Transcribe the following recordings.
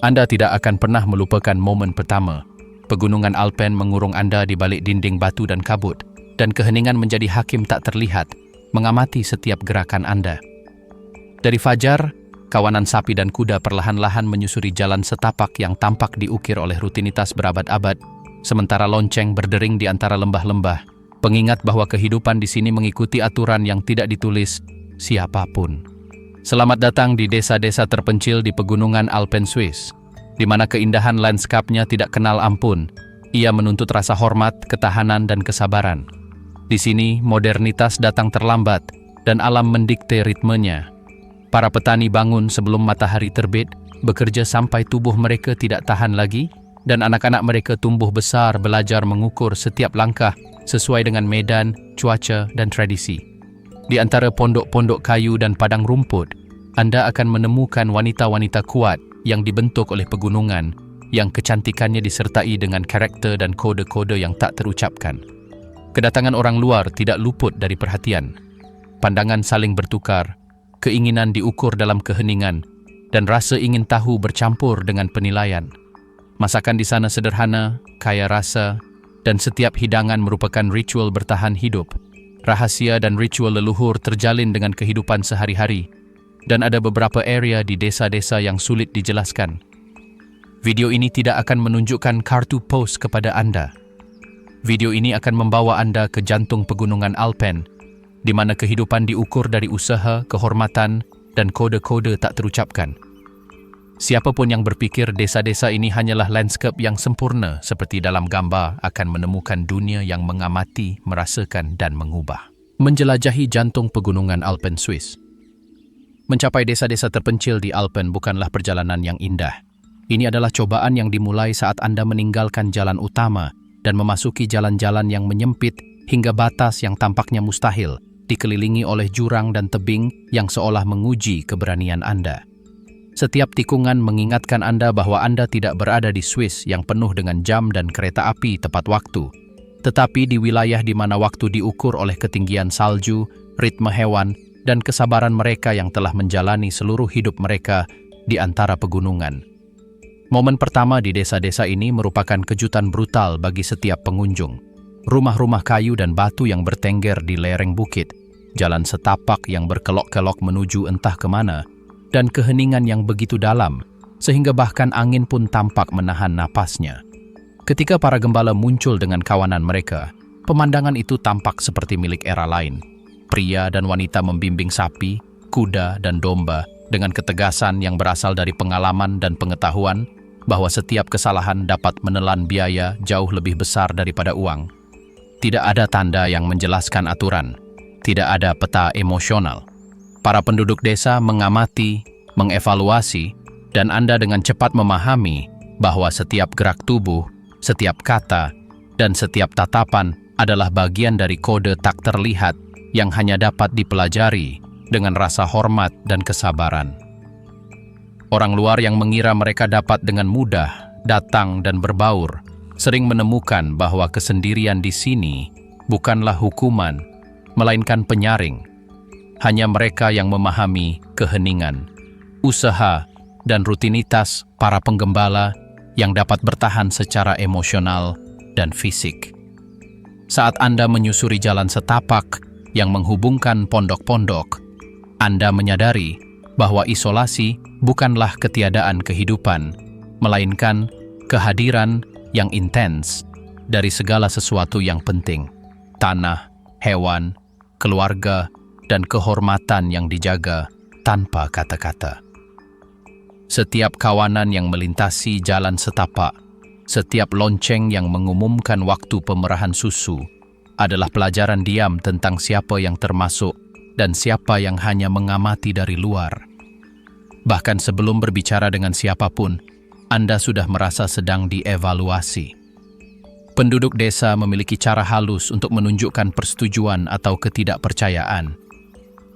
Anda tidak akan pernah melupakan momen pertama. Pegunungan Alpen mengurung Anda di balik dinding batu dan kabut, dan keheningan menjadi hakim tak terlihat, mengamati setiap gerakan Anda. Dari fajar, kawanan sapi dan kuda perlahan-lahan menyusuri jalan setapak yang tampak diukir oleh rutinitas berabad-abad, sementara lonceng berdering di antara lembah-lembah, pengingat bahwa kehidupan di sini mengikuti aturan yang tidak ditulis siapapun. Selamat datang di desa-desa terpencil di pegunungan Alpen Swiss, di mana keindahan lanskapnya tidak kenal ampun. Ia menuntut rasa hormat, ketahanan, dan kesabaran. Di sini, modernitas datang terlambat, dan alam mendikte ritmenya. Para petani bangun sebelum matahari terbit, bekerja sampai tubuh mereka tidak tahan lagi, dan anak-anak mereka tumbuh besar belajar mengukur setiap langkah sesuai dengan medan, cuaca, dan tradisi. Di antara pondok-pondok kayu dan padang rumput, Anda akan menemukan wanita-wanita kuat yang dibentuk oleh pegunungan, yang kecantikannya disertai dengan karakter dan kode-kode yang tak terucapkan. Kedatangan orang luar tidak luput dari perhatian. Pandangan saling bertukar, keinginan diukur dalam keheningan, dan rasa ingin tahu bercampur dengan penilaian. Masakan di sana sederhana, kaya rasa, dan setiap hidangan merupakan ritual bertahan hidup. Rahasia dan ritual leluhur terjalin dengan kehidupan sehari-hari, dan ada beberapa area di desa-desa yang sulit dijelaskan. Video ini tidak akan menunjukkan kartu pos kepada Anda. Video ini akan membawa Anda ke jantung pegunungan Alpen, di mana kehidupan diukur dari usaha, kehormatan, dan kode-kode tak terucapkan. Siapapun yang berpikir desa-desa ini hanyalah lanskap yang sempurna seperti dalam gambar akan menemukan dunia yang mengamati, merasakan, dan mengubah. Menjelajahi jantung pegunungan Alpen Swiss. Mencapai desa-desa terpencil di Alpen bukanlah perjalanan yang indah. Ini adalah cobaan yang dimulai saat Anda meninggalkan jalan utama dan memasuki jalan-jalan yang menyempit hingga batas yang tampaknya mustahil, dikelilingi oleh jurang dan tebing yang seolah menguji keberanian Anda. Setiap tikungan mengingatkan Anda bahwa Anda tidak berada di Swiss yang penuh dengan jam dan kereta api tepat waktu, tetapi di wilayah di mana waktu diukur oleh ketinggian salju, ritme hewan, dan kesabaran mereka yang telah menjalani seluruh hidup mereka di antara pegunungan. Momen pertama di desa-desa ini merupakan kejutan brutal bagi setiap pengunjung. Rumah-rumah kayu dan batu yang bertengger di lereng bukit, jalan setapak yang berkelok-kelok menuju entah kemana, dan keheningan yang begitu dalam, sehingga bahkan angin pun tampak menahan napasnya. Ketika para gembala muncul dengan kawanan mereka, pemandangan itu tampak seperti milik era lain. Pria dan wanita membimbing sapi, kuda, dan domba dengan ketegasan yang berasal dari pengalaman dan pengetahuan bahwa setiap kesalahan dapat menelan biaya jauh lebih besar daripada uang. Tidak ada tanda yang menjelaskan aturan, tidak ada peta emosional. Para penduduk desa mengamati, mengevaluasi, dan Anda dengan cepat memahami bahwa setiap gerak tubuh, setiap kata, dan setiap tatapan adalah bagian dari kode tak terlihat yang hanya dapat dipelajari dengan rasa hormat dan kesabaran. Orang luar yang mengira mereka dapat dengan mudah datang dan berbaur, sering menemukan bahwa kesendirian di sini bukanlah hukuman, melainkan penyaring. Hanya mereka yang memahami keheningan, usaha, dan rutinitas para penggembala yang dapat bertahan secara emosional dan fisik. Saat Anda menyusuri jalan setapak yang menghubungkan pondok-pondok, Anda menyadari bahwa isolasi bukanlah ketiadaan kehidupan, melainkan kehadiran yang intens dari segala sesuatu yang penting: tanah, hewan, keluarga, dan kehormatan yang dijaga tanpa kata-kata. Setiap kawanan yang melintasi jalan setapak, setiap lonceng yang mengumumkan waktu pemerahan susu, adalah pelajaran diam tentang siapa yang termasuk dan siapa yang hanya mengamati dari luar. Bahkan sebelum berbicara dengan siapapun, Anda sudah merasa sedang dievaluasi. Penduduk desa memiliki cara halus untuk menunjukkan persetujuan atau ketidakpercayaan.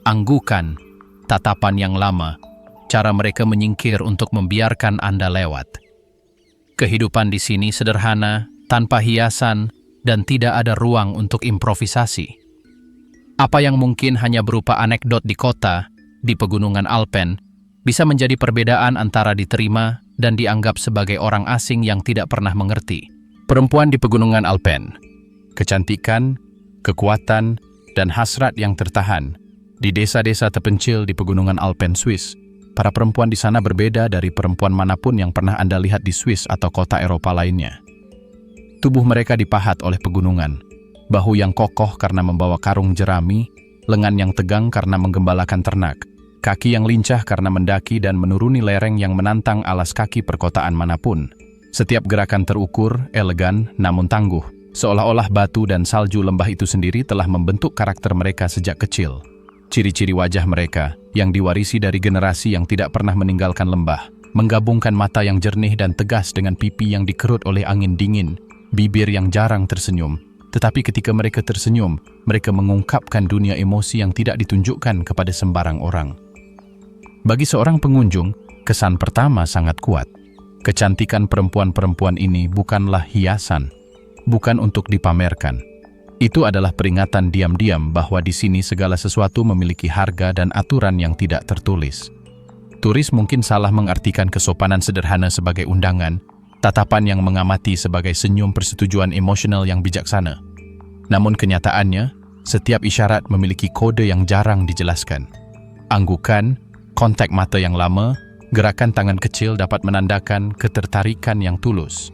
Anggukan, tatapan yang lama, cara mereka menyingkir untuk membiarkan Anda lewat. Kehidupan di sini sederhana, tanpa hiasan, dan tidak ada ruang untuk improvisasi. Apa yang mungkin hanya berupa anekdot di kota, di pegunungan Alpen, bisa menjadi perbedaan antara diterima dan dianggap sebagai orang asing yang tidak pernah mengerti. Perempuan di pegunungan Alpen, kecantikan, kekuatan, dan hasrat yang tertahan. Di desa-desa terpencil di pegunungan Alpen Swiss, para perempuan di sana berbeda dari perempuan manapun yang pernah Anda lihat di Swiss atau kota Eropa lainnya. Tubuh mereka dipahat oleh pegunungan, bahu yang kokoh karena membawa karung jerami, lengan yang tegang karena menggembalakan ternak, kaki yang lincah karena mendaki dan menuruni lereng yang menantang alas kaki perkotaan manapun. Setiap gerakan terukur, elegan, namun tangguh, seolah-olah batu dan salju lembah itu sendiri telah membentuk karakter mereka sejak kecil. Ciri-ciri wajah mereka, yang diwarisi dari generasi yang tidak pernah meninggalkan lembah, menggabungkan mata yang jernih dan tegas dengan pipi yang dikerut oleh angin dingin, bibir yang jarang tersenyum. Tetapi ketika mereka tersenyum, mereka mengungkapkan dunia emosi yang tidak ditunjukkan kepada sembarang orang. Bagi seorang pengunjung, kesan pertama sangat kuat. Kecantikan perempuan-perempuan ini bukanlah hiasan, bukan untuk dipamerkan. Itu adalah peringatan diam-diam bahwa di sini segala sesuatu memiliki harga dan aturan yang tidak tertulis. Turis mungkin salah mengartikan kesopanan sederhana sebagai undangan, tatapan yang mengamati sebagai senyum persetujuan emosional yang bijaksana. Namun kenyataannya, setiap isyarat memiliki kode yang jarang dijelaskan. Anggukan, kontak mata yang lama, gerakan tangan kecil dapat menandakan ketertarikan yang tulus,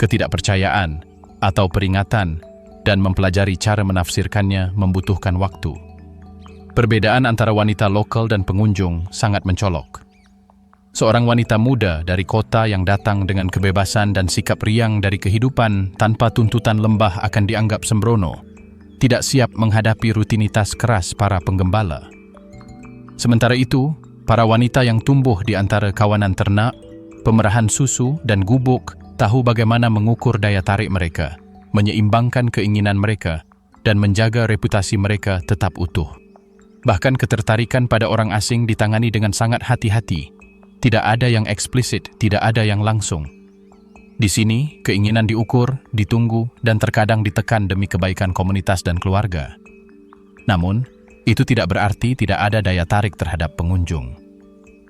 ketidakpercayaan, atau peringatan, dan mempelajari cara menafsirkannya membutuhkan waktu. Perbedaan antara wanita lokal dan pengunjung sangat mencolok. Seorang wanita muda dari kota yang datang dengan kebebasan dan sikap riang dari kehidupan tanpa tuntutan lembah akan dianggap sembrono, tidak siap menghadapi rutinitas keras para penggembala. Sementara itu, para wanita yang tumbuh di antara kawanan ternak, pemerahan susu, dan gubuk tahu bagaimana mengukur daya tarik mereka, menyeimbangkan keinginan mereka, dan menjaga reputasi mereka tetap utuh. Bahkan ketertarikan pada orang asing ditangani dengan sangat hati-hati. Tidak ada yang eksplisit, tidak ada yang langsung. Di sini, keinginan diukur, ditunggu, dan terkadang ditekan demi kebaikan komunitas dan keluarga. Namun, itu tidak berarti tidak ada daya tarik terhadap pengunjung.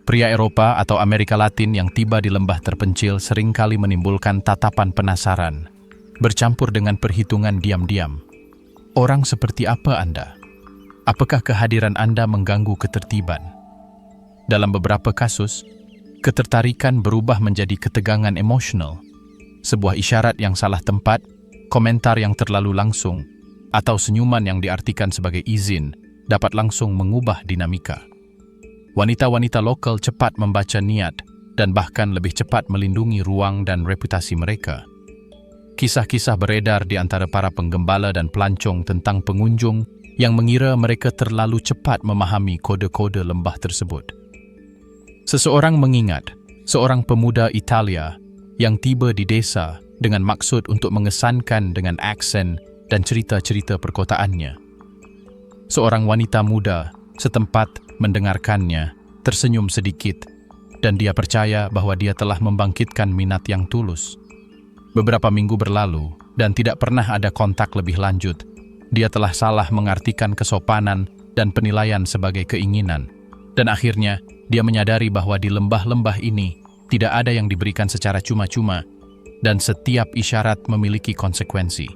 Pria Eropa atau Amerika Latin yang tiba di lembah terpencil seringkali menimbulkan tatapan penasaran, bercampur dengan perhitungan diam-diam. Orang seperti apa Anda? Apakah kehadiran Anda mengganggu ketertiban? Dalam beberapa kasus, ketertarikan berubah menjadi ketegangan emosional. Sebuah isyarat yang salah tempat, komentar yang terlalu langsung, atau senyuman yang diartikan sebagai izin dapat langsung mengubah dinamika. Wanita-wanita lokal cepat membaca niat dan bahkan lebih cepat melindungi ruang dan reputasi mereka. Kisah-kisah beredar di antara para penggembala dan pelancong tentang pengunjung yang mengira mereka terlalu cepat memahami kode-kode lembah tersebut. Seseorang mengingat seorang pemuda Italia yang tiba di desa dengan maksud untuk mengesankan dengan aksen dan cerita-cerita perkotaannya. Seorang wanita muda setempat mendengarkannya, tersenyum sedikit, dan dia percaya bahwa dia telah membangkitkan minat yang tulus. Beberapa minggu berlalu, dan tidak pernah ada kontak lebih lanjut. Dia telah salah mengartikan kesopanan dan penilaian sebagai keinginan. Dan akhirnya, dia menyadari bahwa di lembah-lembah ini tidak ada yang diberikan secara cuma-cuma, dan setiap isyarat memiliki konsekuensi.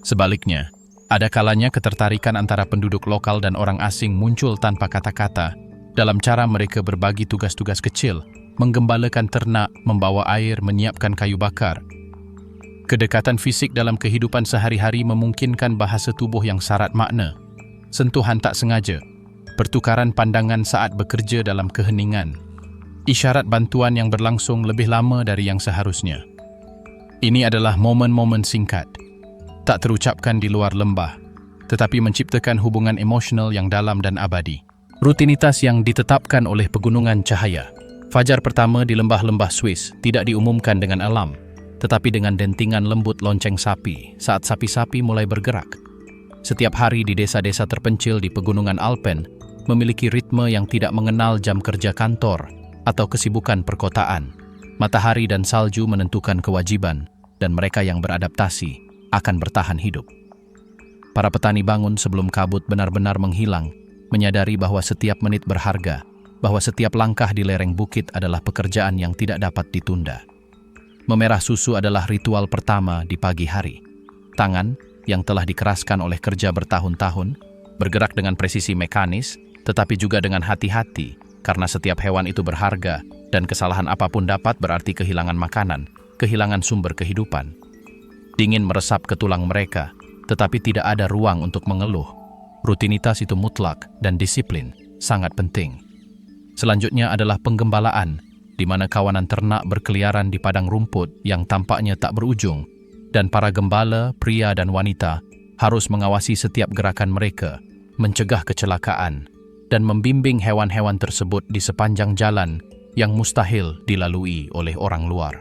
Sebaliknya, ada kalanya ketertarikan antara penduduk lokal dan orang asing muncul tanpa kata-kata dalam cara mereka berbagi tugas-tugas kecil, menggembalakan ternak, membawa air, menyiapkan kayu bakar. Kedekatan fisik dalam kehidupan sehari-hari memungkinkan bahasa tubuh yang syarat makna, sentuhan tak sengaja, pertukaran pandangan saat bekerja dalam keheningan, isyarat bantuan yang berlangsung lebih lama dari yang seharusnya. Ini adalah momen-momen singkat, tak terucapkan di luar lembah, tetapi menciptakan hubungan emosional yang dalam dan abadi. Rutinitas yang ditetapkan oleh pegunungan cahaya. Fajar pertama di lembah-lembah Swiss tidak diumumkan dengan alam, tetapi dengan dentingan lembut lonceng sapi saat sapi-sapi mulai bergerak. Setiap hari di desa-desa terpencil di pegunungan Alpen memiliki ritme yang tidak mengenal jam kerja kantor atau kesibukan perkotaan. Matahari dan salju menentukan kewajiban, dan mereka yang beradaptasi akan bertahan hidup. Para petani bangun sebelum kabut benar-benar menghilang, menyadari bahwa setiap menit berharga, bahwa setiap langkah di lereng bukit adalah pekerjaan yang tidak dapat ditunda. Memerah susu adalah ritual pertama di pagi hari. Tangan, yang telah dikeraskan oleh kerja bertahun-tahun, bergerak dengan presisi mekanis, tetapi juga dengan hati-hati, karena setiap hewan itu berharga, dan kesalahan apapun dapat berarti kehilangan makanan, kehilangan sumber kehidupan. Dingin meresap ke tulang mereka, tetapi tidak ada ruang untuk mengeluh. Rutinitas itu mutlak dan disiplin, sangat penting. Selanjutnya adalah penggembalaan, di mana kawanan ternak berkeliaran di padang rumput yang tampaknya tak berujung, dan para gembala, pria dan wanita, harus mengawasi setiap gerakan mereka, mencegah kecelakaan, dan membimbing hewan-hewan tersebut di sepanjang jalan yang mustahil dilalui oleh orang luar.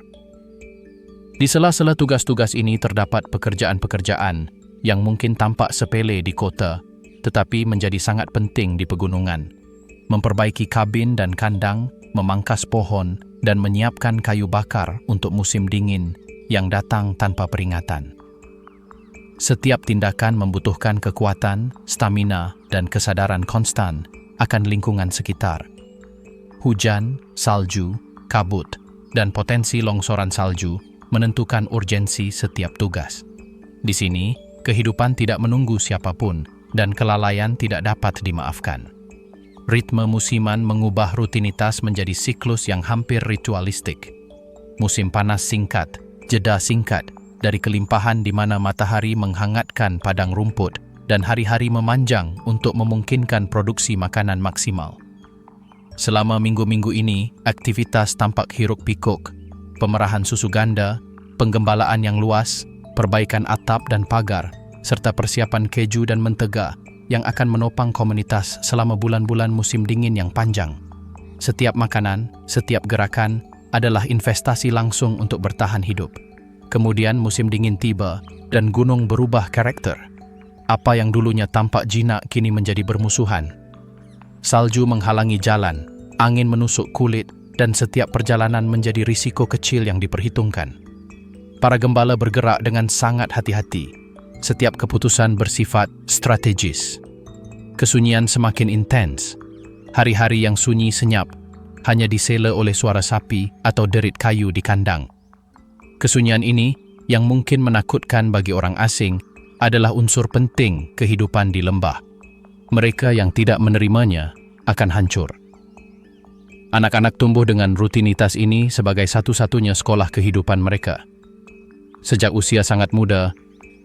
Di sela-sela tugas-tugas ini terdapat pekerjaan-pekerjaan yang mungkin tampak sepele di kota, tetapi menjadi sangat penting di pegunungan. Memperbaiki kabin dan kandang, memangkas pohon, dan menyiapkan kayu bakar untuk musim dingin yang datang tanpa peringatan. Setiap tindakan membutuhkan kekuatan, stamina, dan kesadaran konstan akan lingkungan sekitar. Hujan, salju, kabut, dan potensi longsoran salju menentukan urgensi setiap tugas. Di sini, kehidupan tidak menunggu siapapun dan kelalaian tidak dapat dimaafkan. Ritme musiman mengubah rutinitas menjadi siklus yang hampir ritualistik. Musim panas singkat, jeda singkat, dari kelimpahan di mana matahari menghangatkan padang rumput dan hari-hari memanjang untuk memungkinkan produksi makanan maksimal. Selama minggu-minggu ini, aktivitas tampak hiruk-pikuk, pemerahan susu ganda, penggembalaan yang luas, perbaikan atap dan pagar, serta persiapan keju dan mentega yang akan menopang komunitas selama bulan-bulan musim dingin yang panjang. Setiap makanan, setiap gerakan adalah investasi langsung untuk bertahan hidup. Kemudian musim dingin tiba dan gunung berubah karakter. Apa yang dulunya tampak jinak kini menjadi bermusuhan. Salju menghalangi jalan, angin menusuk kulit, dan setiap perjalanan menjadi risiko kecil yang diperhitungkan. Para gembala bergerak dengan sangat hati-hati. Setiap keputusan bersifat strategis. Kesunyian semakin intens. Hari-hari yang sunyi senyap hanya disela oleh suara sapi atau derit kayu di kandang. Kesunyian ini, yang mungkin menakutkan bagi orang asing, adalah unsur penting kehidupan di lembah. Mereka yang tidak menerimanya akan hancur. Anak-anak tumbuh dengan rutinitas ini sebagai satu-satunya sekolah kehidupan mereka. Sejak usia sangat muda,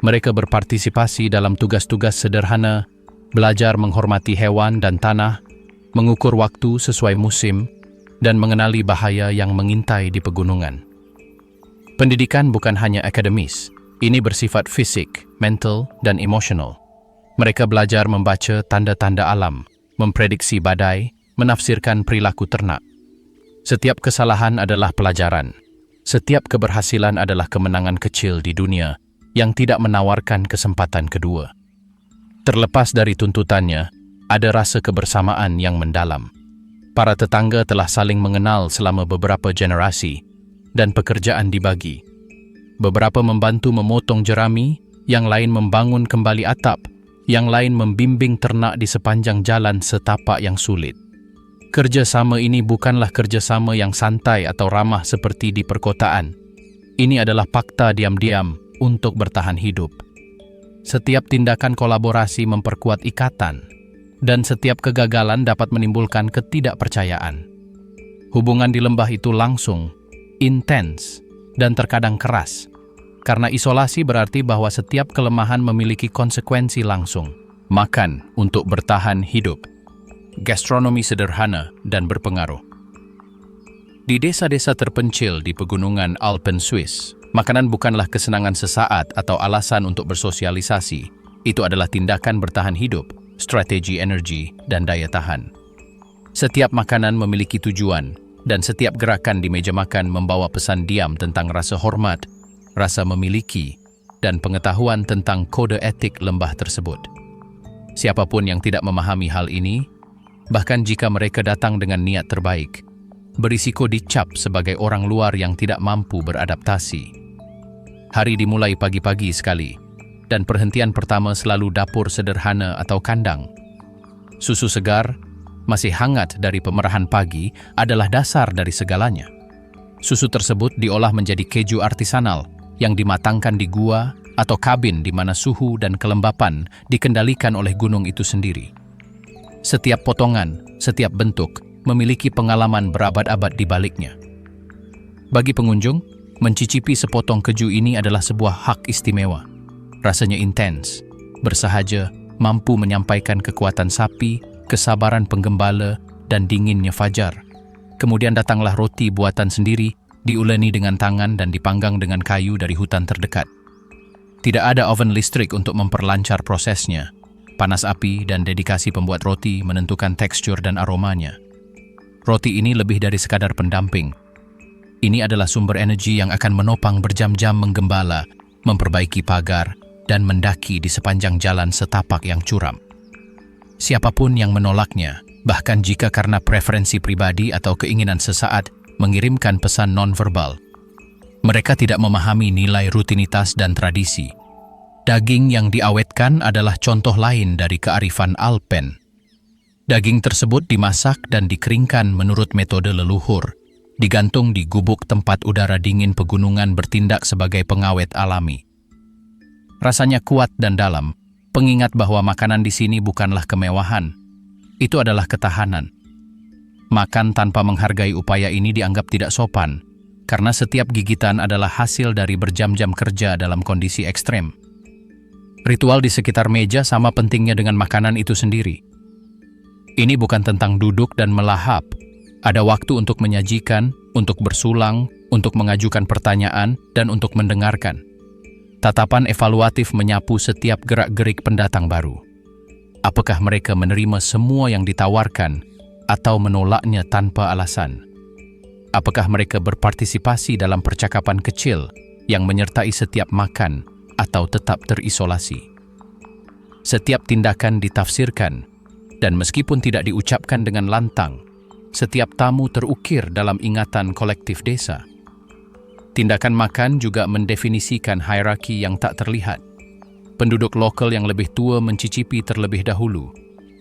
mereka berpartisipasi dalam tugas-tugas sederhana, belajar menghormati hewan dan tanah, mengukur waktu sesuai musim, dan mengenali bahaya yang mengintai di pegunungan. Pendidikan bukan hanya akademis, ini bersifat fisik, mental, dan emosional. Mereka belajar membaca tanda-tanda alam, memprediksi badai, menafsirkan perilaku ternak. Setiap kesalahan adalah pelajaran. Setiap keberhasilan adalah kemenangan kecil di dunia yang tidak menawarkan kesempatan kedua. Terlepas dari tuntutannya, ada rasa kebersamaan yang mendalam. Para tetangga telah saling mengenal selama beberapa generasi, dan pekerjaan dibagi. Beberapa membantu memotong jerami, yang lain membangun kembali atap, yang lain membimbing ternak di sepanjang jalan setapak yang sulit. Kerjasama ini bukanlah kerjasama yang santai atau ramah seperti di perkotaan. Ini adalah fakta diam-diam untuk bertahan hidup. Setiap tindakan kolaborasi memperkuat ikatan, dan setiap kegagalan dapat menimbulkan ketidakpercayaan. Hubungan di lembah itu langsung, intens, dan terkadang keras, karena isolasi berarti bahwa setiap kelemahan memiliki konsekuensi langsung. Makan untuk bertahan hidup. Gastronomi sederhana dan berpengaruh. Di desa-desa terpencil di pegunungan Alpen Swiss, makanan bukanlah kesenangan sesaat atau alasan untuk bersosialisasi. Itu adalah tindakan bertahan hidup, strategi energi, dan daya tahan. Setiap makanan memiliki tujuan, dan setiap gerakan di meja makan membawa pesan diam tentang rasa hormat, rasa memiliki, dan pengetahuan tentang kode etik lembah tersebut. Siapapun yang tidak memahami hal ini, bahkan jika mereka datang dengan niat terbaik, berisiko dicap sebagai orang luar yang tidak mampu beradaptasi. Hari dimulai pagi-pagi sekali, dan perhentian pertama selalu dapur sederhana atau kandang. Susu segar, masih hangat dari pemerahan pagi, adalah dasar dari segalanya. Susu tersebut diolah menjadi keju artisanal yang dimatangkan di gua atau kabin di mana suhu dan kelembapan dikendalikan oleh gunung itu sendiri. Setiap potongan, setiap bentuk memiliki pengalaman berabad-abad di baliknya. Bagi pengunjung, mencicipi sepotong keju ini adalah sebuah hak istimewa. Rasanya intens, bersahaja, mampu menyampaikan kekuatan sapi, kesabaran penggembala, dan dinginnya fajar. Kemudian datanglah roti buatan sendiri, diuleni dengan tangan dan dipanggang dengan kayu dari hutan terdekat. Tidak ada oven listrik untuk memperlancar prosesnya. Panas api dan dedikasi pembuat roti menentukan tekstur dan aromanya. Roti ini lebih dari sekadar pendamping. Ini adalah sumber energi yang akan menopang berjam-jam menggembala, memperbaiki pagar, dan mendaki di sepanjang jalan setapak yang curam. Siapapun yang menolaknya, bahkan jika karena preferensi pribadi atau keinginan sesaat, mengirimkan pesan nonverbal. Mereka tidak memahami nilai rutinitas dan tradisi. Daging yang diawetkan adalah contoh lain dari kearifan Alpen. Daging tersebut dimasak dan dikeringkan menurut metode leluhur, digantung di gubuk tempat udara dingin pegunungan bertindak sebagai pengawet alami. Rasanya kuat dan dalam, pengingat bahwa makanan di sini bukanlah kemewahan. Itu adalah ketahanan. Makan tanpa menghargai upaya ini dianggap tidak sopan, karena setiap gigitan adalah hasil dari berjam-jam kerja dalam kondisi ekstrem. Ritual di sekitar meja sama pentingnya dengan makanan itu sendiri. Ini bukan tentang duduk dan melahap. Ada waktu untuk menyajikan, untuk bersulang, untuk mengajukan pertanyaan, dan untuk mendengarkan. Tatapan evaluatif menyapu setiap gerak-gerik pendatang baru. Apakah mereka menerima semua yang ditawarkan atau menolaknya tanpa alasan? Apakah mereka berpartisipasi dalam percakapan kecil yang menyertai setiap makan atau tetap terisolasi? Setiap tindakan ditafsirkan, dan meskipun tidak diucapkan dengan lantang, setiap tamu terukir dalam ingatan kolektif desa. Tindakan makan juga mendefinisikan hierarki yang tak terlihat. Penduduk lokal yang lebih tua mencicipi terlebih dahulu,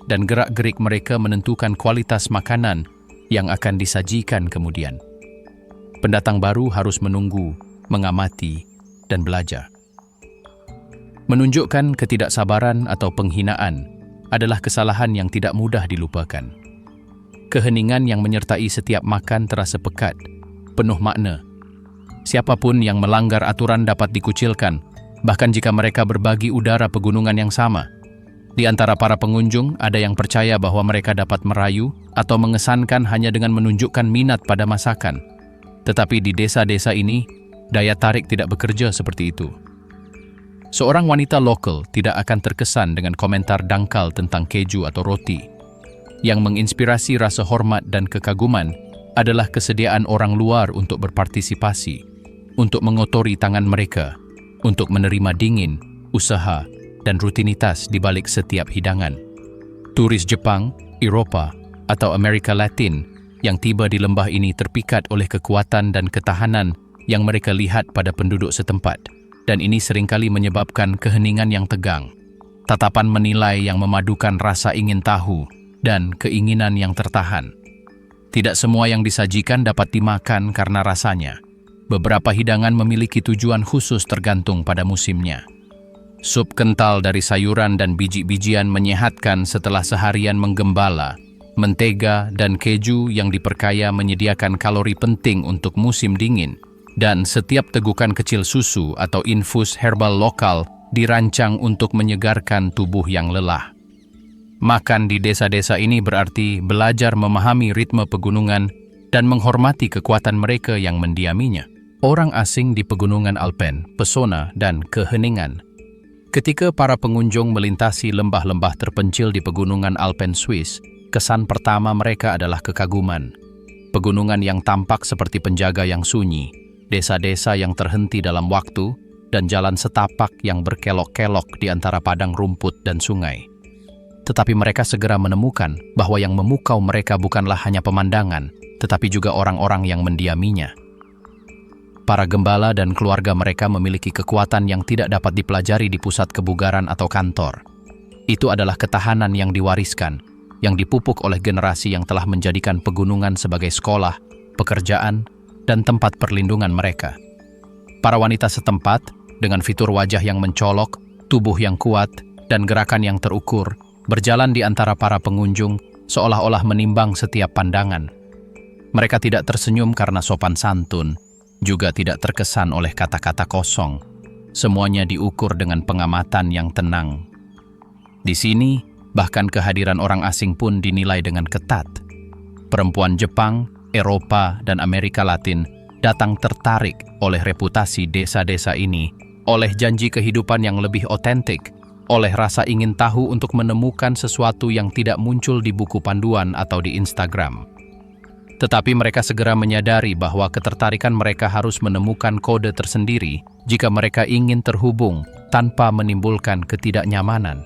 dan gerak-gerik mereka menentukan kualitas makanan yang akan disajikan kemudian. Pendatang baru harus menunggu, mengamati, dan belajar. Menunjukkan ketidaksabaran atau penghinaan adalah kesalahan yang tidak mudah dilupakan. Keheningan yang menyertai setiap makan terasa pekat, penuh makna. Siapapun yang melanggar aturan dapat dikucilkan, bahkan jika mereka berbagi udara pegunungan yang sama. Di antara para pengunjung, ada yang percaya bahwa mereka dapat merayu atau mengesankan hanya dengan menunjukkan minat pada masakan. Tetapi di desa-desa ini, daya tarik tidak bekerja seperti itu. Seorang wanita lokal tidak akan terkesan dengan komentar dangkal tentang keju atau roti. Yang menginspirasi rasa hormat dan kekaguman adalah kesediaan orang luar untuk berpartisipasi, untuk mengotori tangan mereka, untuk menerima dingin, usaha, dan rutinitas di balik setiap hidangan. Turis Jepang, Eropa, atau Amerika Latin yang tiba di lembah ini terpikat oleh kekuatan dan ketahanan yang mereka lihat pada penduduk setempat, dan ini seringkali menyebabkan keheningan yang tegang, tatapan menilai yang memadukan rasa ingin tahu dan keinginan yang tertahan. Tidak semua yang disajikan dapat dimakan karena rasanya. Beberapa hidangan memiliki tujuan khusus tergantung pada musimnya. Sup kental dari sayuran dan biji-bijian menyehatkan setelah seharian menggembala. Mentega dan keju yang diperkaya menyediakan kalori penting untuk musim dingin. Dan setiap tegukan kecil susu atau infus herbal lokal dirancang untuk menyegarkan tubuh yang lelah. Makan di desa-desa ini berarti belajar memahami ritme pegunungan dan menghormati kekuatan mereka yang mendiaminya. Orang asing di pegunungan Alpen, pesona dan keheningan. Ketika para pengunjung melintasi lembah-lembah terpencil di pegunungan Alpen Swiss, kesan pertama mereka adalah kekaguman. Pegunungan yang tampak seperti penjaga yang sunyi, desa-desa yang terhenti dalam waktu, dan jalan setapak yang berkelok-kelok di antara padang rumput dan sungai. Tetapi mereka segera menemukan bahwa yang memukau mereka bukanlah hanya pemandangan, tetapi juga orang-orang yang mendiaminya. Para gembala dan keluarga mereka memiliki kekuatan yang tidak dapat dipelajari di pusat kebugaran atau kantor. Itu adalah ketahanan yang diwariskan, yang dipupuk oleh generasi yang telah menjadikan pegunungan sebagai sekolah, pekerjaan, dan tempat perlindungan mereka. Para wanita setempat, dengan fitur wajah yang mencolok, tubuh yang kuat, dan gerakan yang terukur, berjalan di antara para pengunjung seolah-olah menimbang setiap pandangan. Mereka tidak tersenyum karena sopan santun, juga tidak terkesan oleh kata-kata kosong. Semuanya diukur dengan pengamatan yang tenang. Di sini, bahkan kehadiran orang asing pun dinilai dengan ketat. Perempuan Jepang, Eropa, dan Amerika Latin datang tertarik oleh reputasi desa-desa ini, oleh janji kehidupan yang lebih otentik, oleh rasa ingin tahu untuk menemukan sesuatu yang tidak muncul di buku panduan atau di Instagram. Tetapi mereka segera menyadari bahwa ketertarikan mereka harus menemukan kode tersendiri jika mereka ingin terhubung tanpa menimbulkan ketidaknyamanan.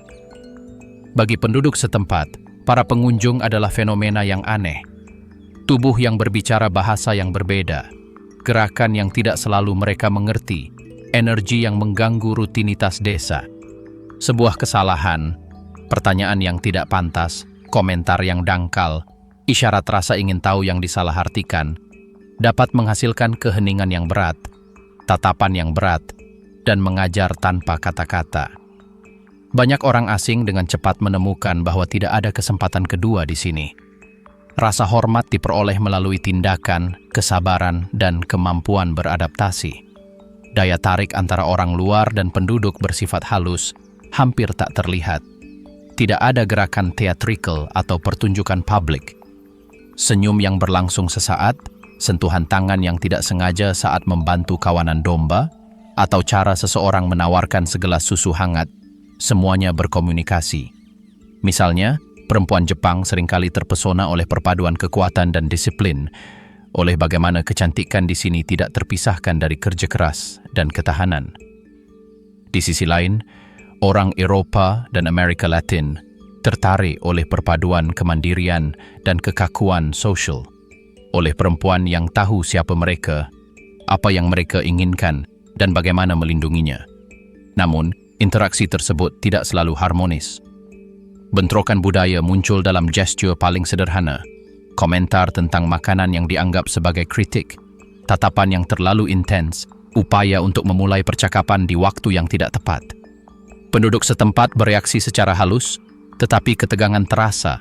Bagi penduduk setempat, para pengunjung adalah fenomena yang aneh. Tubuh yang berbicara bahasa yang berbeda, gerakan yang tidak selalu mereka mengerti, energi yang mengganggu rutinitas desa. Sebuah kesalahan, pertanyaan yang tidak pantas, komentar yang dangkal, isyarat rasa ingin tahu yang disalahartikan, dapat menghasilkan keheningan yang berat, tatapan yang berat, dan mengajar tanpa kata-kata. Banyak orang asing dengan cepat menemukan bahwa tidak ada kesempatan kedua di sini. Rasa hormat diperoleh melalui tindakan, kesabaran, dan kemampuan beradaptasi. Daya tarik antara orang luar dan penduduk bersifat halus, hampir tak terlihat. Tidak ada gerakan teatrikal atau pertunjukan publik. Senyum yang berlangsung sesaat, sentuhan tangan yang tidak sengaja saat membantu kawanan domba, atau cara seseorang menawarkan segelas susu hangat, semuanya berkomunikasi. Misalnya, perempuan Jepang seringkali terpesona oleh perpaduan kekuatan dan disiplin, oleh bagaimana kecantikan di sini tidak terpisahkan dari kerja keras dan ketahanan. Di sisi lain, orang Eropa dan Amerika Latin tertarik oleh perpaduan kemandirian dan kekakuan sosial, oleh perempuan yang tahu siapa mereka, apa yang mereka inginkan, dan bagaimana melindunginya. Namun, interaksi tersebut tidak selalu harmonis. Bentrokan budaya muncul dalam gestur paling sederhana, komentar tentang makanan yang dianggap sebagai kritik, tatapan yang terlalu intens, upaya untuk memulai percakapan di waktu yang tidak tepat. Penduduk setempat bereaksi secara halus, tetapi ketegangan terasa,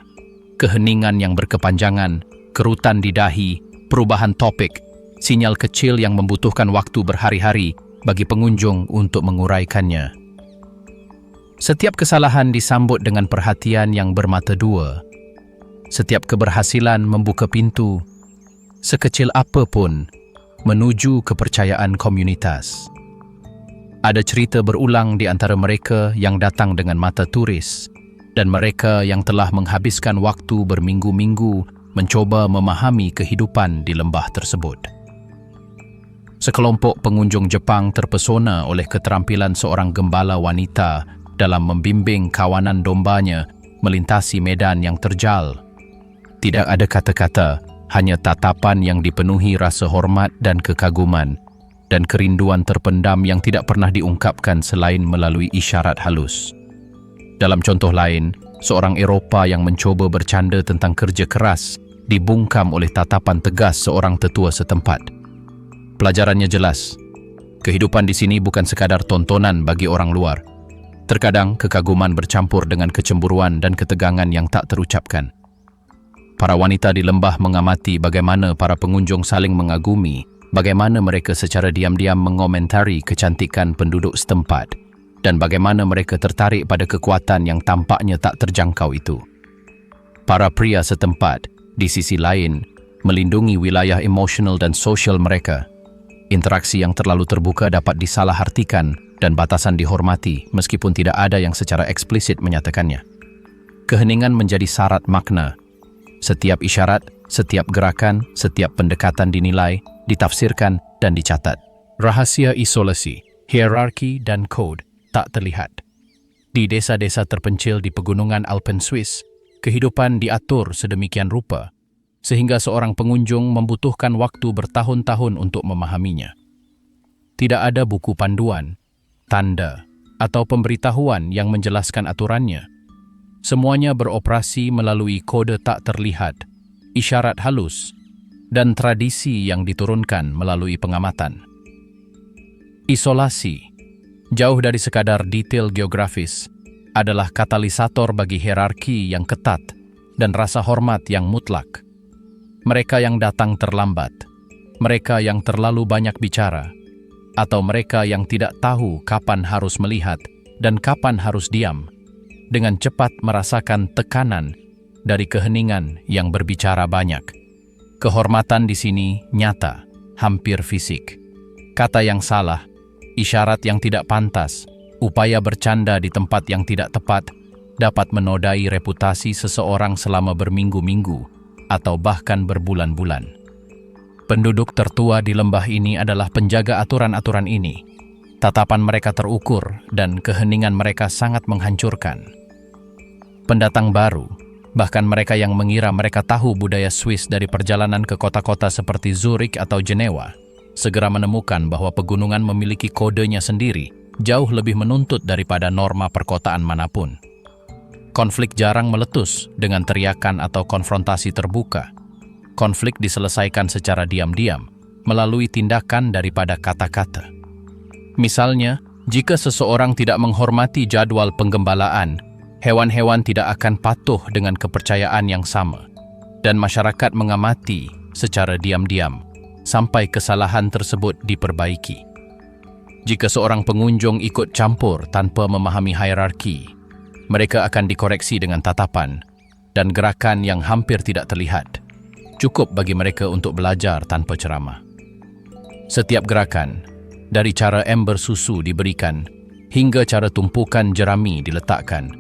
keheningan yang berkepanjangan, kerutan di dahi, perubahan topik, sinyal kecil yang membutuhkan waktu berhari-hari bagi pengunjung untuk menguraikannya. Setiap kesalahan disambut dengan perhatian yang bermata dua. Setiap keberhasilan membuka pintu, sekecil apapun, menuju kepercayaan komunitas. Ada cerita berulang di antara mereka yang datang dengan mata turis, dan mereka yang telah menghabiskan waktu berminggu-minggu mencoba memahami kehidupan di lembah tersebut. Sekelompok pengunjung Jepang terpesona oleh keterampilan seorang gembala wanita dalam membimbing kawanan dombanya melintasi medan yang terjal. Tidak ada kata-kata, hanya tatapan yang dipenuhi rasa hormat dan kekaguman, dan kerinduan terpendam yang tidak pernah diungkapkan selain melalui isyarat halus. Dalam contoh lain, seorang Eropa yang mencoba bercanda tentang kerja keras dibungkam oleh tatapan tegas seorang tetua setempat. Pelajarannya jelas, kehidupan di sini bukan sekadar tontonan bagi orang luar. Terkadang kekaguman bercampur dengan kecemburuan dan ketegangan yang tak terucapkan. Para wanita di lembah mengamati bagaimana para pengunjung saling mengagumi, bagaimana mereka secara diam-diam mengomentari kecantikan penduduk setempat, dan bagaimana mereka tertarik pada kekuatan yang tampaknya tak terjangkau itu. Para pria setempat, di sisi lain, melindungi wilayah emosional dan sosial mereka. Interaksi yang terlalu terbuka dapat disalahartikan dan batasan dihormati meskipun tidak ada yang secara eksplisit menyatakannya. Keheningan menjadi syarat makna. Setiap isyarat, setiap gerakan, setiap pendekatan dinilai, ditafsirkan, dan dicatat. Rahasia isolasi, hierarki, dan kode tak terlihat. Di desa-desa terpencil di pegunungan Alpen Swiss, kehidupan diatur sedemikian rupa, sehingga seorang pengunjung membutuhkan waktu bertahun-tahun untuk memahaminya. Tidak ada buku panduan, tanda, atau pemberitahuan yang menjelaskan aturannya. Semuanya beroperasi melalui kode tak terlihat, isyarat halus, dan tradisi yang diturunkan melalui pengamatan. Isolasi, jauh dari sekadar detail geografis, adalah katalisator bagi hierarki yang ketat dan rasa hormat yang mutlak. Mereka yang datang terlambat, mereka yang terlalu banyak bicara, atau mereka yang tidak tahu kapan harus melihat dan kapan harus diam, dengan cepat merasakan tekanan dari keheningan yang berbicara banyak. Kehormatan di sini nyata, hampir fisik. Kata yang salah, isyarat yang tidak pantas, upaya bercanda di tempat yang tidak tepat, dapat menodai reputasi seseorang selama berminggu-minggu atau bahkan berbulan-bulan. Penduduk tertua di lembah ini adalah penjaga aturan-aturan ini. Tatapan mereka terukur dan keheningan mereka sangat menghancurkan. Pendatang baru, bahkan mereka yang mengira mereka tahu budaya Swiss dari perjalanan ke kota-kota seperti Zurich atau Jenewa, segera menemukan bahwa pegunungan memiliki kodenya sendiri, jauh lebih menuntut daripada norma perkotaan manapun. Konflik jarang meletus dengan teriakan atau konfrontasi terbuka. Konflik diselesaikan secara diam-diam, melalui tindakan daripada kata-kata. Misalnya, jika seseorang tidak menghormati jadwal penggembalaan, hewan-hewan tidak akan patuh dengan kepercayaan yang sama, dan masyarakat mengamati secara diam-diam sampai kesalahan tersebut diperbaiki. Jika seorang pengunjung ikut campur tanpa memahami hierarki, mereka akan dikoreksi dengan tatapan dan gerakan yang hampir tidak terlihat. Cukup bagi mereka untuk belajar tanpa ceramah. Setiap gerakan, dari cara ember susu diberikan hingga cara tumpukan jerami diletakkan,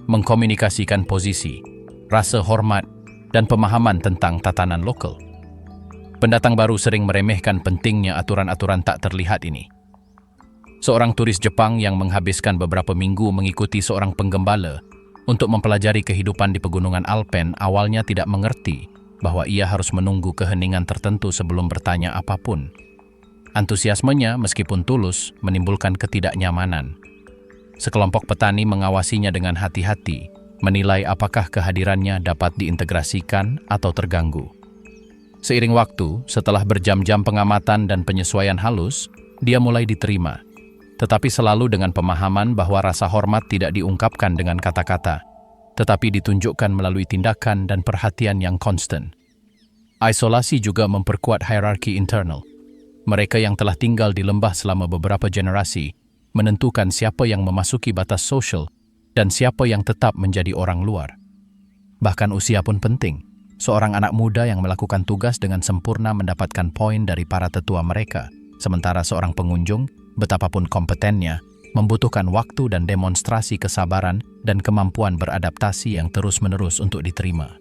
mengkomunikasikan posisi, rasa hormat, dan pemahaman tentang tatanan lokal. Pendatang baru sering meremehkan pentingnya aturan-aturan tak terlihat ini. Seorang turis Jepang yang menghabiskan beberapa minggu mengikuti seorang penggembala untuk mempelajari kehidupan di pegunungan Alpen awalnya tidak mengerti bahwa ia harus menunggu keheningan tertentu sebelum bertanya apapun. Antusiasmenya, meskipun tulus, menimbulkan ketidaknyamanan. Sekelompok petani mengawasinya dengan hati-hati, menilai apakah kehadirannya dapat diintegrasikan atau terganggu. Seiring waktu, setelah berjam-jam pengamatan dan penyesuaian halus, dia mulai diterima, tetapi selalu dengan pemahaman bahwa rasa hormat tidak diungkapkan dengan kata-kata, tetapi ditunjukkan melalui tindakan dan perhatian yang konstan. Isolasi juga memperkuat hierarki internal. Mereka yang telah tinggal di lembah selama beberapa generasi menentukan siapa yang memasuki batas sosial dan siapa yang tetap menjadi orang luar. Bahkan usia pun penting. Seorang anak muda yang melakukan tugas dengan sempurna mendapatkan poin dari para tetua mereka, sementara seorang pengunjung, betapapun kompetennya, membutuhkan waktu dan demonstrasi kesabaran dan kemampuan beradaptasi yang terus-menerus untuk diterima.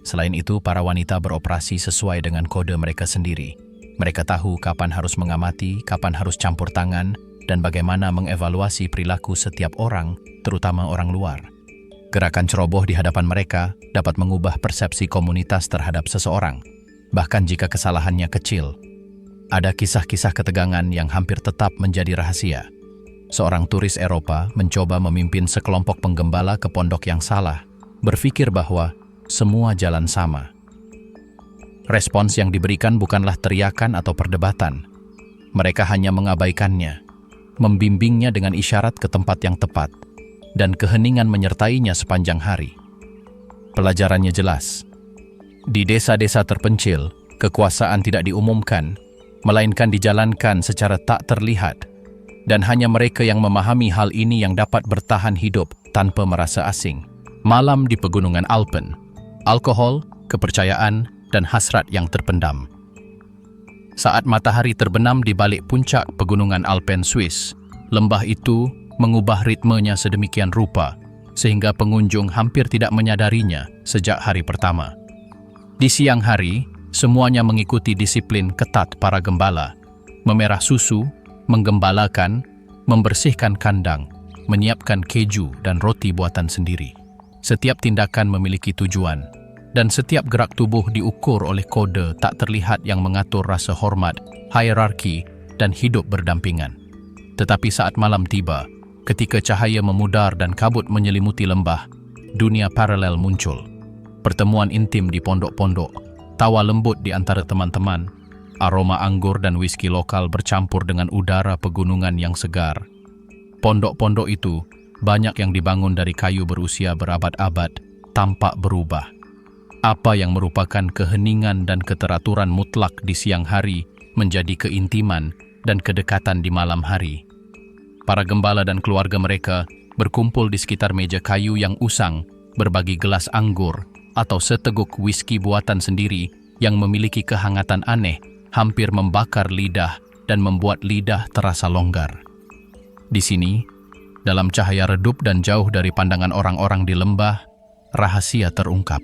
Selain itu, para wanita beroperasi sesuai dengan kode mereka sendiri. Mereka tahu kapan harus mengamati, kapan harus campur tangan, dan bagaimana mengevaluasi perilaku setiap orang, terutama orang luar. Gerakan ceroboh di hadapan mereka dapat mengubah persepsi komunitas terhadap seseorang, bahkan jika kesalahannya kecil. Ada kisah-kisah ketegangan yang hampir tetap menjadi rahasia. Seorang turis Eropa mencoba memimpin sekelompok penggembala ke pondok yang salah, berpikir bahwa semua jalan sama. Respons yang diberikan bukanlah teriakan atau perdebatan. Mereka hanya mengabaikannya, membimbingnya dengan isyarat ke tempat yang tepat, dan keheningan menyertainya sepanjang hari. Pelajarannya jelas. Di desa-desa terpencil, kekuasaan tidak diumumkan, melainkan dijalankan secara tak terlihat, dan hanya mereka yang memahami hal ini yang dapat bertahan hidup tanpa merasa asing. Malam di pegunungan Alpen, alkohol, kepercayaan, dan hasrat yang terpendam. Saat matahari terbenam di balik puncak pegunungan Alpen Swiss, lembah itu mengubah ritmenya sedemikian rupa sehingga pengunjung hampir tidak menyadarinya sejak hari pertama. Di siang hari, semuanya mengikuti disiplin ketat para gembala, memerah susu, menggembalakan, membersihkan kandang, menyiapkan keju dan roti buatan sendiri. Setiap tindakan memiliki tujuan, dan setiap gerak tubuh diukur oleh kode tak terlihat yang mengatur rasa hormat, hierarki, dan hidup berdampingan. Tetapi saat malam tiba, ketika cahaya memudar dan kabut menyelimuti lembah, dunia paralel muncul. Pertemuan intim di pondok-pondok, tawa lembut di antara teman-teman, aroma anggur dan whisky lokal bercampur dengan udara pegunungan yang segar. Pondok-pondok itu, banyak yang dibangun dari kayu berusia berabad-abad, tampak berubah. Apa yang merupakan keheningan dan keteraturan mutlak di siang hari menjadi keintiman dan kedekatan di malam hari. Para gembala dan keluarga mereka berkumpul di sekitar meja kayu yang usang, berbagi gelas anggur atau seteguk whisky buatan sendiri yang memiliki kehangatan aneh, hampir membakar lidah dan membuat lidah terasa longgar. Di sini, dalam cahaya redup dan jauh dari pandangan orang-orang di lembah, rahasia terungkap.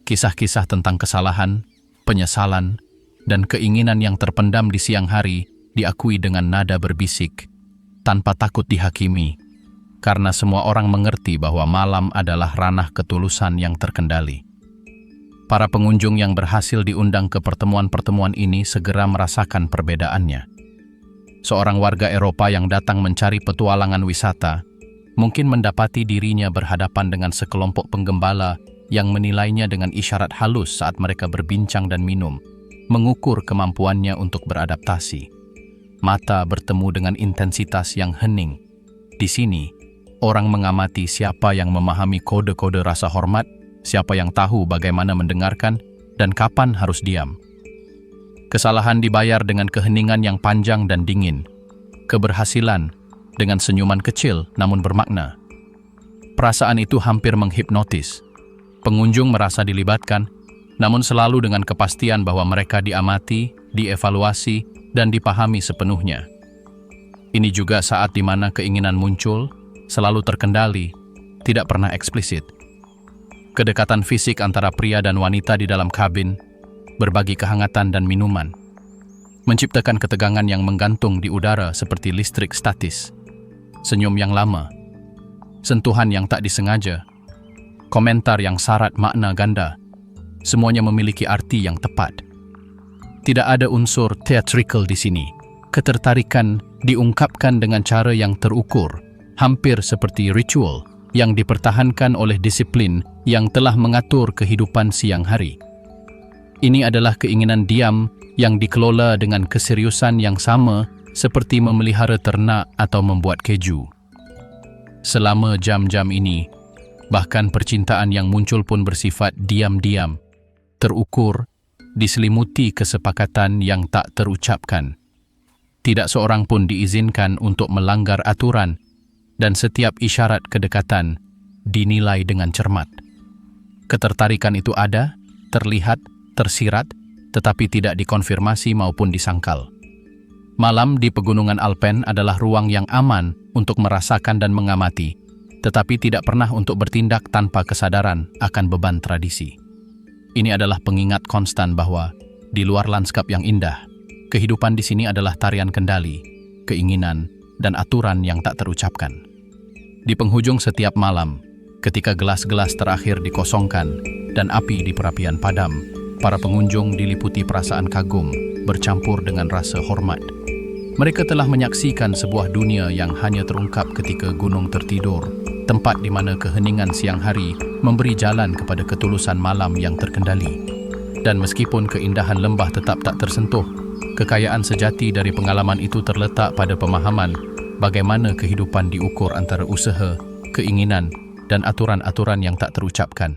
Kisah-kisah tentang kesalahan, penyesalan, dan keinginan yang terpendam di siang hari diakui dengan nada berbisik, tanpa takut dihakimi, karena semua orang mengerti bahwa malam adalah ranah ketulusan yang terkendali. Para pengunjung yang berhasil diundang ke pertemuan-pertemuan ini segera merasakan perbedaannya. Seorang warga Eropa yang datang mencari petualangan wisata mungkin mendapati dirinya berhadapan dengan sekelompok penggembala yang menilainya dengan isyarat halus saat mereka berbincang dan minum, mengukur kemampuannya untuk beradaptasi. Mata bertemu dengan intensitas yang hening. Di sini, orang mengamati siapa yang memahami kode-kode rasa hormat, siapa yang tahu bagaimana mendengarkan, dan kapan harus diam. Kesalahan dibayar dengan keheningan yang panjang dan dingin. Keberhasilan dengan senyuman kecil namun bermakna. Perasaan itu hampir menghipnotis. Pengunjung merasa dilibatkan, namun selalu dengan kepastian bahwa mereka diamati, dievaluasi, dan dipahami sepenuhnya. Ini juga saat di mana keinginan muncul, selalu terkendali, tidak pernah eksplisit. Kedekatan fisik antara pria dan wanita di dalam kabin, berbagi kehangatan dan minuman, menciptakan ketegangan yang menggantung di udara seperti listrik statis. Senyum yang lama, sentuhan yang tak disengaja, komentar yang syarat makna ganda, semuanya memiliki arti yang tepat. Tidak ada unsur theatrical di sini. Ketertarikan diungkapkan dengan cara yang terukur, hampir seperti ritual yang dipertahankan oleh disiplin yang telah mengatur kehidupan siang hari. Ini adalah keinginan diam yang dikelola dengan keseriusan yang sama seperti memelihara ternak atau membuat keju. Selama jam-jam ini, bahkan percintaan yang muncul pun bersifat diam-diam, terukur, diselimuti kesepakatan yang tak terucapkan. Tidak seorang pun diizinkan untuk melanggar aturan, dan setiap isyarat kedekatan dinilai dengan cermat. Ketertarikan itu ada, terlihat, tersirat, tetapi tidak dikonfirmasi maupun disangkal. Malam di Pegunungan Alpen adalah ruang yang aman untuk merasakan dan mengamati, tetapi tidak pernah untuk bertindak tanpa kesadaran akan beban tradisi. Ini adalah pengingat konstan bahwa di luar lanskap yang indah, kehidupan di sini adalah tarian kendali, keinginan, dan aturan yang tak terucapkan. Di penghujung setiap malam, ketika gelas-gelas terakhir dikosongkan dan api di perapian padam, para pengunjung diliputi perasaan kagum bercampur dengan rasa hormat. Mereka telah menyaksikan sebuah dunia yang hanya terungkap ketika gunung tertidur, tempat di mana keheningan siang hari memberi jalan kepada ketulusan malam yang terkendali. Dan meskipun keindahan lembah tetap tak tersentuh, kekayaan sejati dari pengalaman itu terletak pada pemahaman bagaimana kehidupan diukur antara usaha, keinginan, dan aturan-aturan yang tak terucapkan.